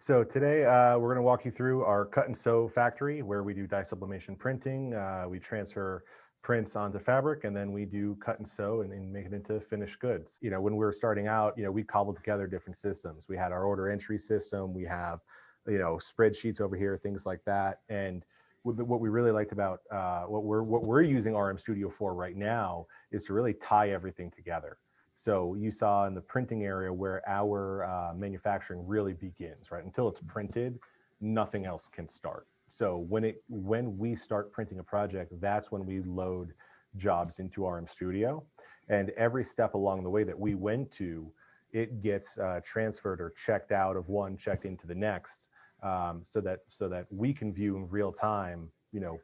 So today we're going to walk you through our cut and sew factory where we do dye sublimation printing. We transfer prints onto fabric, and then we do cut and sew and make it into finished goods. You know, when we were starting out, we cobbled together different systems. We had our order entry system. We have, spreadsheets over here, things like that. And what we really liked about what we're using RMStudio for right now is to really tie everything together. So you saw in the printing area where our manufacturing really begins, right? Until it's printed, nothing else can start. So when we start printing a project, that's when we load jobs into RMStudio, and every step along the way that we went to, it gets transferred or checked out of one, checked into the next, so that we can view in real time,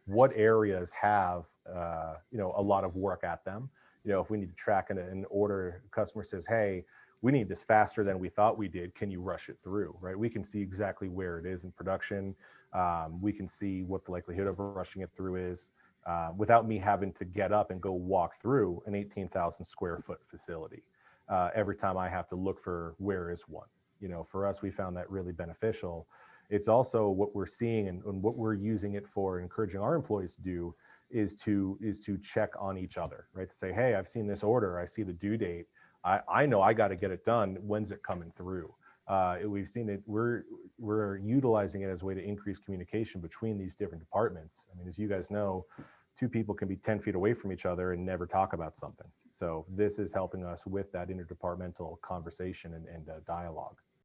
what areas have a lot of work at them. If we need to track an order, customer says, hey, we need this faster than we thought we did. Can you rush it through, right? We can see exactly where it is in production. We can see what the likelihood of rushing it through is without me having to get up and go walk through an 18,000 square foot facility. Every time I have to look for where is one. For us, we found that really beneficial. It's also what we're seeing and what we're using it for, encouraging our employees to do is to check on each other, right? To say, hey, I've seen this order, I see the due date, I know I got to get it done. When's it coming through? We've seen it. We're utilizing it as a way to increase communication between these different departments. I mean, as you guys know, two people can be 10 feet away from each other and never talk about something. So this is helping us with that interdepartmental conversation and dialogue.